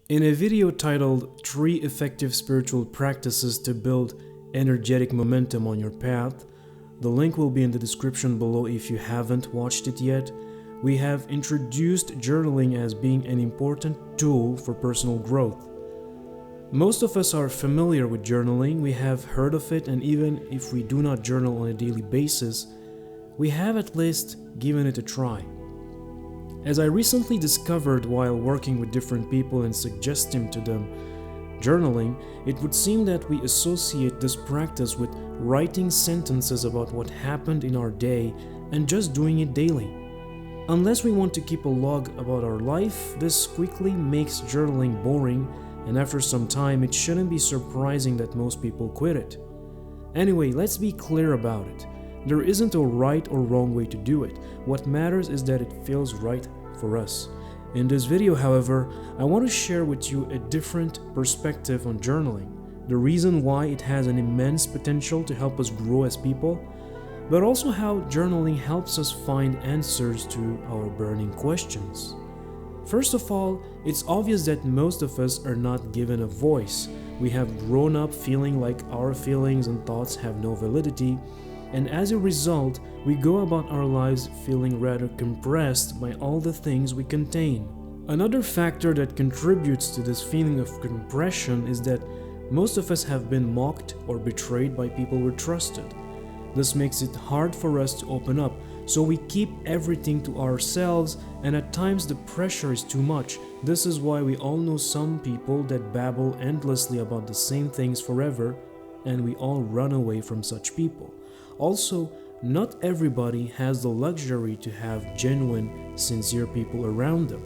In a video titled 3 Effective Spiritual Practices to Build Energetic Momentum on Your Path, the link will be in the description below if you haven't watched it yet, we have introduced journaling as being an important tool for personal growth. Most of us are familiar with journaling, we have heard of it, and even if we do not journal on a daily basis, we have at least given it a try. As I recently discovered while working with different people and suggesting to them journaling, it would seem that we associate this practice with writing sentences about what happened in our day and just doing it daily. Unless we want to keep a log about our life, this quickly makes journaling boring, and after some time it shouldn't be surprising that most people quit it. Anyway, let's be clear about it. There isn't a right or wrong way to do it. What matters is that it feels right for us. In this video, however, I want to share with you a different perspective on journaling, the reason why it has an immense potential to help us grow as people, but also how journaling helps us find answers to our burning questions. First of all, it's obvious that most of us are not given a voice. We have grown up feeling like our feelings and thoughts have no validity, and as a result, we go about our lives feeling rather compressed by all the things we contain. Another factor that contributes to this feeling of compression is that most of us have been mocked or betrayed by people we trusted. This makes it hard for us to open up, so we keep everything to ourselves, and at times the pressure is too much. This is why we all know some people that babble endlessly about the same things forever, and we all run away from such people. Also, not everybody has the luxury to have genuine, sincere people around them.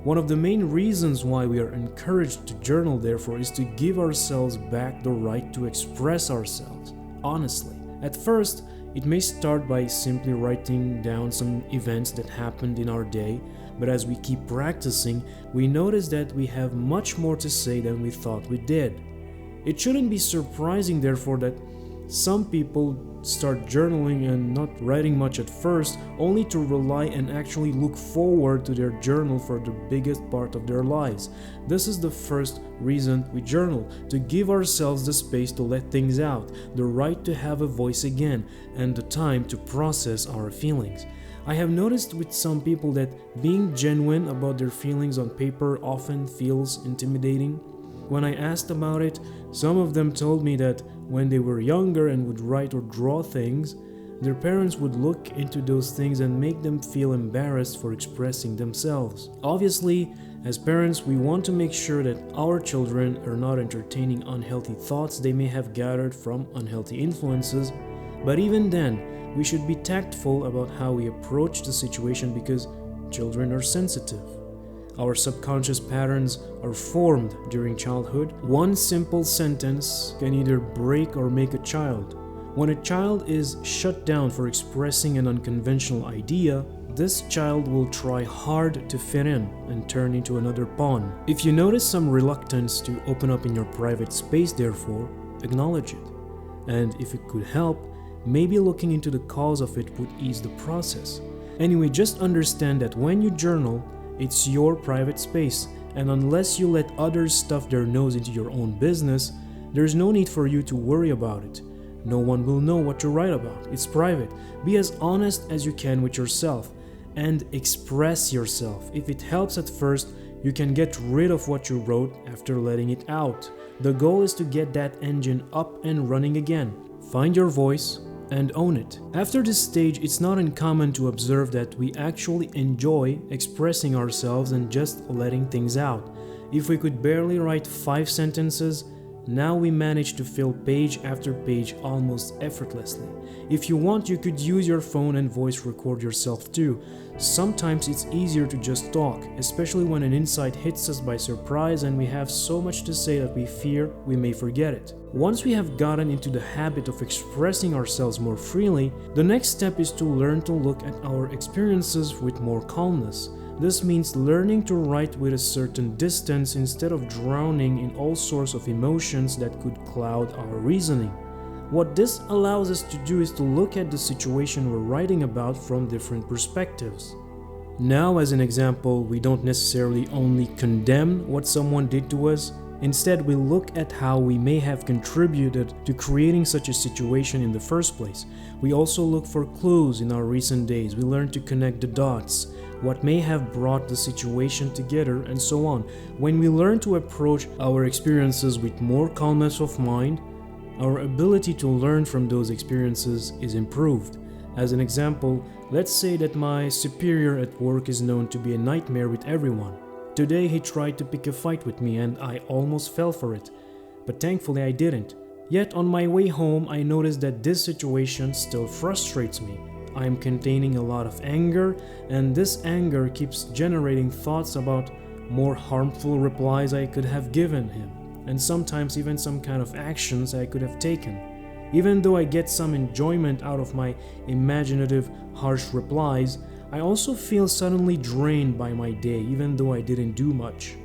One of the main reasons why we are encouraged to journal, therefore, is to give ourselves back the right to express ourselves, honestly. At first, it may start by simply writing down some events that happened in our day, but as we keep practicing, we notice that we have much more to say than we thought we did. It shouldn't be surprising, therefore, that some people start journaling and not writing much at first, only to rely and actually look forward to their journal for the biggest part of their lives. This is the first reason we journal, to give ourselves the space to let things out, the right to have a voice again, and the time to process our feelings. I have noticed with some people that being genuine about their feelings on paper often feels intimidating. When I asked about it, some of them told me that when they were younger and would write or draw things, their parents would look into those things and make them feel embarrassed for expressing themselves. Obviously, as parents, we want to make sure that our children are not entertaining unhealthy thoughts they may have gathered from unhealthy influences, but even then, we should be tactful about how we approach the situation because children are sensitive. Our subconscious patterns are formed during childhood. One simple sentence can either break or make a child. When a child is shut down for expressing an unconventional idea, this child will try hard to fit in and turn into another pawn. If you notice some reluctance to open up in your private space, therefore, acknowledge it. And if it could help, maybe looking into the cause of it would ease the process. Anyway, just understand that when you journal, it's your private space, and unless you let others stuff their nose into your own business, there's no need for you to worry about it. No one will know what you write about. It's private. Be as honest as you can with yourself and express yourself. If it helps at first, you can get rid of what you wrote after letting it out. The goal is to get that engine up and running again. Find your voice and own it. After this stage, it's not uncommon to observe that we actually enjoy expressing ourselves and just letting things out. If we could barely write 5 sentences, now we manage to fill page after page almost effortlessly. If you want, you could use your phone and voice record yourself too. Sometimes it's easier to just talk, especially when an insight hits us by surprise and we have so much to say that we fear we may forget it. Once we have gotten into the habit of expressing ourselves more freely, the next step is to learn to look at our experiences with more calmness. This means learning to write with a certain distance instead of drowning in all sorts of emotions that could cloud our reasoning. What this allows us to do is to look at the situation we're writing about from different perspectives. Now, as an example, we don't necessarily only condemn what someone did to us. Instead, we look at how we may have contributed to creating such a situation in the first place. We also look for clues in our recent days. We learn to connect the dots, what may have brought the situation together, and so on. When we learn to approach our experiences with more calmness of mind, our ability to learn from those experiences is improved. As an example, let's say that my superior at work is known to be a nightmare with everyone. Today he tried to pick a fight with me and I almost fell for it, but thankfully I didn't. Yet on my way home I noticed that this situation still frustrates me. I am containing a lot of anger, and this anger keeps generating thoughts about more harmful replies I could have given him, and sometimes even some kind of actions I could have taken. Even though I get some enjoyment out of my imaginative, harsh replies, I also feel suddenly drained by my day, even though I didn't do much.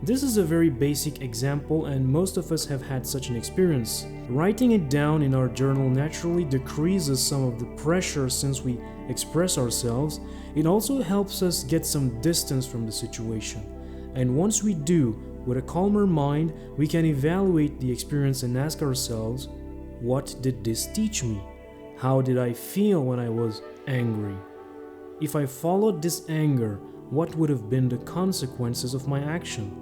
This is a very basic example, and most of us have had such an experience. Writing it down in our journal naturally decreases some of the pressure since we express ourselves. It also helps us get some distance from the situation. And once we do, with a calmer mind, we can evaluate the experience and ask ourselves, what did this teach me? How did I feel when I was angry? If I followed this anger, what would have been the consequences of my action?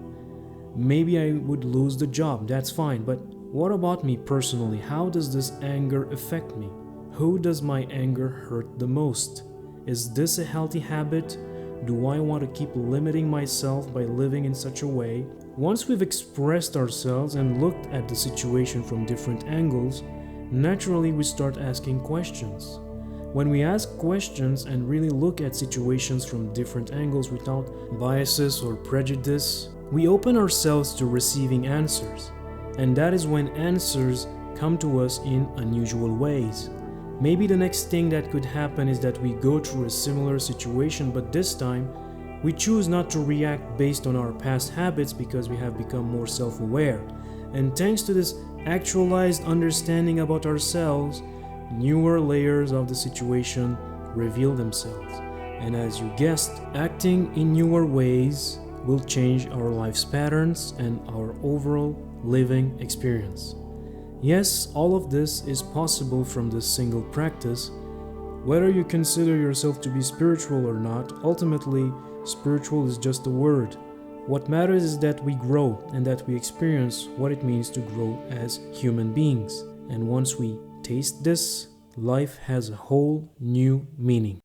Maybe I would lose the job, that's fine, but what about me personally? How does this anger affect me? Who does my anger hurt the most? Is this a healthy habit? Do I want to keep limiting myself by living in such a way? Once we've expressed ourselves and looked at the situation from different angles, naturally we start asking questions. When we ask questions and really look at situations from different angles without biases or prejudice, we open ourselves to receiving answers. And that is when answers come to us in unusual ways. Maybe the next thing that could happen is that we go through a similar situation, but this time we choose not to react based on our past habits because we have become more self-aware. And thanks to this actualized understanding about ourselves, newer layers of the situation reveal themselves. And as you guessed, acting in newer ways will change our life's patterns and our overall living experience. Yes, all of this is possible from this single practice. Whether you consider yourself to be spiritual or not, ultimately, spiritual is just a word. What matters is that we grow and that we experience what it means to grow as human beings. And once we taste this, life has a whole new meaning.